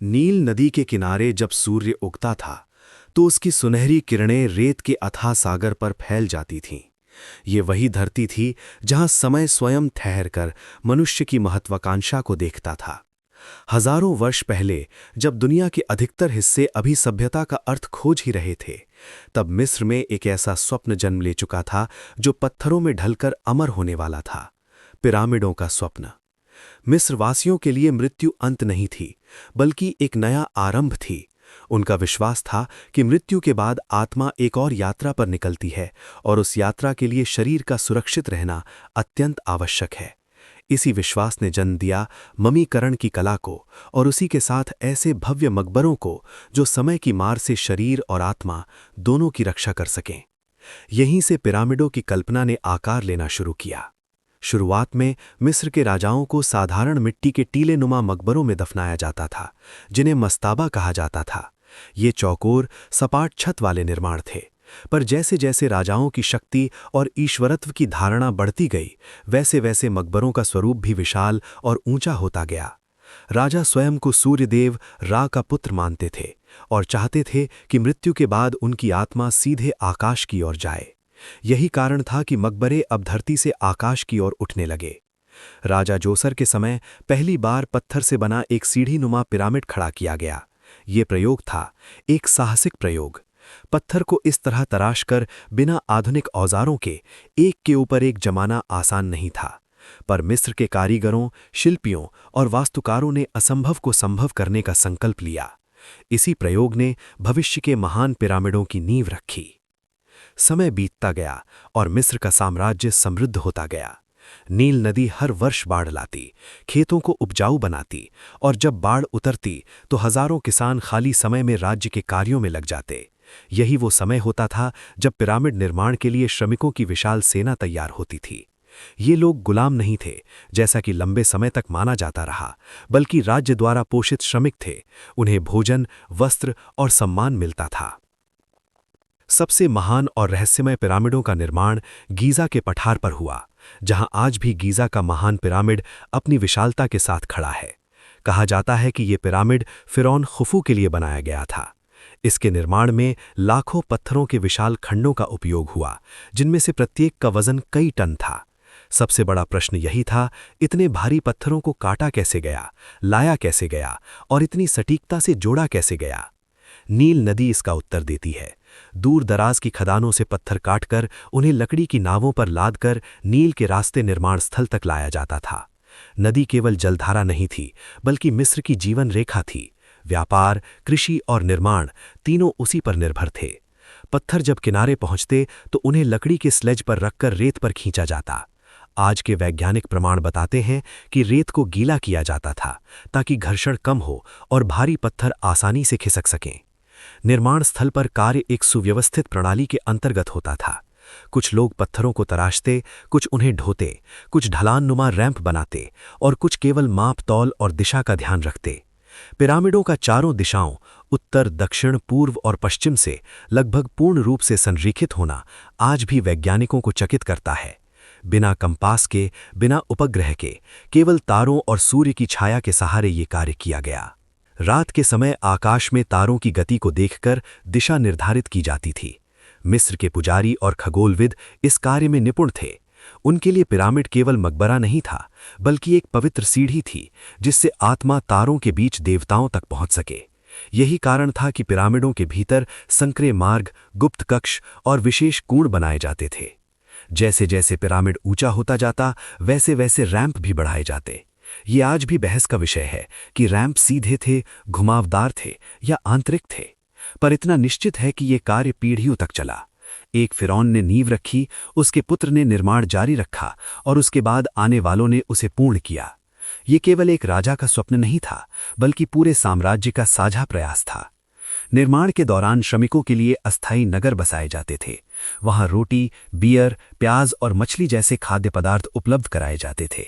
नील नदी के किनारे जब सूर्य उगता था तो उसकी सुनहरी किरणें रेत के अथाह सागर पर फैल जाती थीं। ये वही धरती थी जहां समय स्वयं ठहरकर मनुष्य की महत्वाकांक्षा को देखता था। हजारों वर्ष पहले जब दुनिया के अधिकतर हिस्से अभी सभ्यता का अर्थ खोज ही रहे थे, तब मिस्र में एक ऐसा स्वप्न जन्म ले चुका था जो पत्थरों में ढलकर अमर होने वाला था। पिरामिडों का स्वप्न। मिस्रवासियों के लिए मृत्यु अंत नहीं थी, बल्कि एक नया आरंभ थी। उनका विश्वास था कि मृत्यु के बाद आत्मा एक और यात्रा पर निकलती है और उस यात्रा के लिए शरीर का सुरक्षित रहना अत्यंत आवश्यक है। इसी विश्वास ने जन्म दिया ममीकरण की कला को और उसी के साथ ऐसे भव्य मकबरों को जो समय की मार से शरीर और आत्मा दोनों की रक्षा कर सकें। यहीं से पिरामिडों की कल्पना ने आकार लेना शुरू किया। शुरुआत में मिस्र के राजाओं को साधारण मिट्टी के टीले नुमा मकबरों में दफनाया जाता था, जिन्हें मस्ताबा कहा जाता था। ये चौकोर सपाट छत वाले निर्माण थे, पर जैसे जैसे राजाओं की शक्ति और ईश्वरत्व की धारणा बढ़ती गई, वैसे वैसे मकबरों का स्वरूप भी विशाल और ऊंचा होता गया। राजा स्वयं को सूर्यदेव रा का पुत्र मानते थे और चाहते थे कि मृत्यु के बाद उनकी आत्मा सीधे आकाश की ओर जाए। यही कारण था कि मकबरे अब धरती से आकाश की ओर उठने लगे। राजा जोसर के समय पहली बार पत्थर से बना एक सीढ़ी-नुमा पिरामिड खड़ा किया गया। ये प्रयोग था एक साहसिक प्रयोग। पत्थर को इस तरह तराश कर बिना आधुनिक औजारों के एक के ऊपर एक जमाना आसान नहीं था, पर मिस्र के कारीगरों, शिल्पियों और वास्तुकारों ने असंभव को संभव करने का संकल्प लिया। इसी प्रयोग ने भविष्य के महान पिरामिडों की नींव रखी। समय बीतता गया और मिस्र का साम्राज्य समृद्ध होता गया। नील नदी हर वर्ष बाढ़ लाती, खेतों को उपजाऊ बनाती, और जब बाढ़ उतरती तो हजारों किसान खाली समय में राज्य के कार्यों में लग जाते। यही वो समय होता था जब पिरामिड निर्माण के लिए श्रमिकों की विशाल सेना तैयार होती थी। ये लोग गुलाम नहीं थे, जैसा कि लंबे समय तक माना जाता रहा, बल्कि राज्य द्वारा पोषित श्रमिक थे। उन्हें भोजन, वस्त्र और सम्मान मिलता था। सबसे महान और रहस्यमय पिरामिडों का निर्माण गीज़ा के पठार पर हुआ, जहां आज भी गीज़ा का महान पिरामिड अपनी विशालता के साथ खड़ा है। कहा जाता है कि ये पिरामिड फिरौन खुफू के लिए बनाया गया था। इसके निर्माण में लाखों पत्थरों के विशाल खंडों का उपयोग हुआ, जिनमें से प्रत्येक का वजन कई टन था। सबसे बड़ा प्रश्न यही था, इतने भारी पत्थरों को काटा कैसे गया, लाया कैसे गया और इतनी सटीकता से जोड़ा कैसे गया। नील नदी इसका उत्तर देती है। दूर दराज की खदानों से पत्थर काटकर उन्हें लकड़ी की नावों पर लादकर नील के रास्ते निर्माण स्थल तक लाया जाता था। नदी केवल जलधारा नहीं थी, बल्कि मिस्र की जीवन रेखा थी। व्यापार, कृषि और निर्माण तीनों उसी पर निर्भर थे। पत्थर जब किनारे पहुंचते तो उन्हें लकड़ी के स्लेज पर रखकर रेत पर खींचा जाता। आज के वैज्ञानिक प्रमाण बताते हैं कि रेत को गीला किया जाता था ताकि घर्षण कम हो और भारी पत्थर आसानी से खिसक सकें। निर्माण स्थल पर कार्य एक सुव्यवस्थित प्रणाली के अंतर्गत होता था। कुछ लोग पत्थरों को तराशते, कुछ उन्हें ढोते, कुछ ढलान नुमा रैंप बनाते और कुछ केवल माप तौल और दिशा का ध्यान रखते। पिरामिडों का चारों दिशाओं उत्तर, दक्षिण, पूर्व और पश्चिम से लगभग पूर्ण रूप से संरेखित होना आज भी वैज्ञानिकों को चकित करता है। बिना कंपास के, बिना उपग्रह के, केवल तारों और सूर्य की छाया के सहारे ये कार्य किया गया। रात के समय आकाश में तारों की गति को देखकर दिशा निर्धारित की जाती थी। मिस्र के पुजारी और खगोलविद इस कार्य में निपुण थे। उनके लिए पिरामिड केवल मकबरा नहीं था, बल्कि एक पवित्र सीढ़ी थी जिससे आत्मा तारों के बीच देवताओं तक पहुंच सके। यही कारण था कि पिरामिडों के भीतर संकरे मार्ग, गुप्त कक्ष और विशेष कूण बनाए जाते थे। जैसे जैसे पिरामिड ऊंचा होता जाता, वैसे वैसे रैंप भी बढ़ाए जाते। ये आज भी बहस का विषय है कि रैंप सीधे थे, घुमावदार थे या आंतरिक थे, पर इतना निश्चित है कि ये कार्य पीढ़ियों तक चला। एक फिरौन ने नींव रखी, उसके पुत्र ने निर्माण जारी रखा और उसके बाद आने वालों ने उसे पूर्ण किया। ये केवल एक राजा का स्वप्न नहीं था, बल्कि पूरे साम्राज्य का साझा प्रयास था। निर्माण के दौरान श्रमिकों के लिए अस्थायी नगर बसाए जाते थे। वहां रोटी, बियर, प्याज और मछली जैसे खाद्य पदार्थ उपलब्ध कराए जाते थे।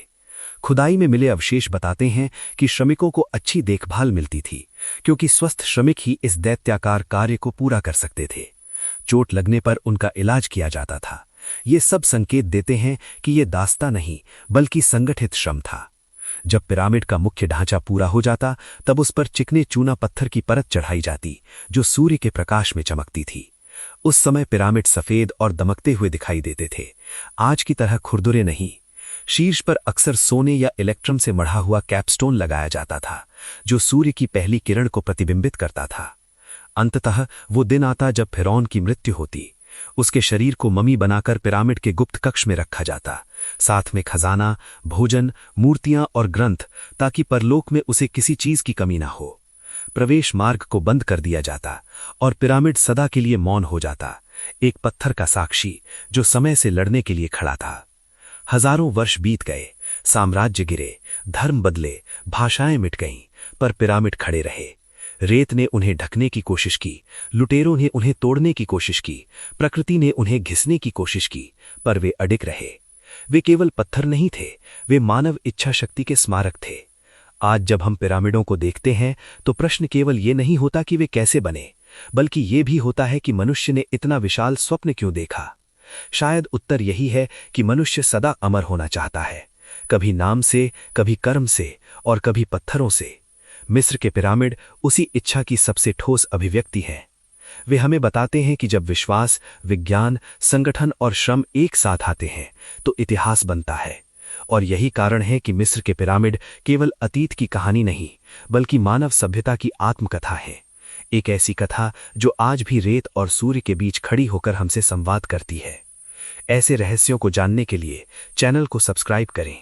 खुदाई में मिले अवशेष बताते हैं कि श्रमिकों को अच्छी देखभाल मिलती थी, क्योंकि स्वस्थ श्रमिक ही इस दैत्याकार कार्य को पूरा कर सकते थे। चोट लगने पर उनका इलाज किया जाता था। ये सब संकेत देते हैं कि ये दास्ता नहीं, बल्कि संगठित श्रम था। जब पिरामिड का मुख्य ढांचा पूरा हो जाता तब उस पर चिकने चूना पत्थर की परत चढ़ाई जाती जो सूर्य के प्रकाश में चमकती थी। उस समय पिरामिड सफेद और दमकते हुए दिखाई देते थे, आज की तरह खुरदुरे नहीं। शीर्ष पर अक्सर सोने या इलेक्ट्रम से मढ़ा हुआ कैपस्टोन लगाया जाता था जो सूर्य की पहली किरण को प्रतिबिंबित करता था। अंततः वो दिन आता जब फिरौन की मृत्यु होती। उसके शरीर को ममी बनाकर पिरामिड के गुप्त कक्ष में रखा जाता, साथ में खजाना, भोजन, मूर्तियां और ग्रंथ, ताकि परलोक में उसे किसी चीज की कमी ना हो। प्रवेश मार्ग को बंद कर दिया जाता और पिरामिड सदा के लिए मौन हो जाता, एक पत्थर का साक्षी जो समय से लड़ने के लिए खड़ा था। हजारों वर्ष बीत गए, साम्राज्य गिरे, धर्म बदले, भाषाएं मिट गईं, पर पिरामिड खड़े रहे। रेत ने उन्हें ढकने की कोशिश की, लुटेरों ने उन्हें तोड़ने की कोशिश की, प्रकृति ने उन्हें घिसने की कोशिश की, पर वे अडिग रहे। वे केवल पत्थर नहीं थे, वे मानव इच्छा शक्ति के स्मारक थे। आज जब हम पिरामिडों को देखते हैं तो प्रश्न केवल ये नहीं होता कि वे कैसे बने, बल्कि ये भी होता है कि मनुष्य ने इतना विशाल स्वप्न क्यों देखा। शायद उत्तर यही है कि मनुष्य सदा अमर होना चाहता है, कभी नाम से, कभी कर्म से और कभी पत्थरों से। मिस्र के पिरामिड उसी इच्छा की सबसे ठोस अभिव्यक्ति है। वे हमें बताते हैं कि जब विश्वास, विज्ञान, संगठन और श्रम एक साथ आते हैं तो इतिहास बनता है। और यही कारण है कि मिस्र के पिरामिड केवल अतीत की कहानी नहीं, बल्कि मानव सभ्यता की आत्मकथा है। एक ऐसी कथा जो आज भी रेत और सूर्य के बीच खड़ी होकर हमसे संवाद करती है। ऐसे रहस्यों को जानने के लिए चैनल को सब्सक्राइब करें।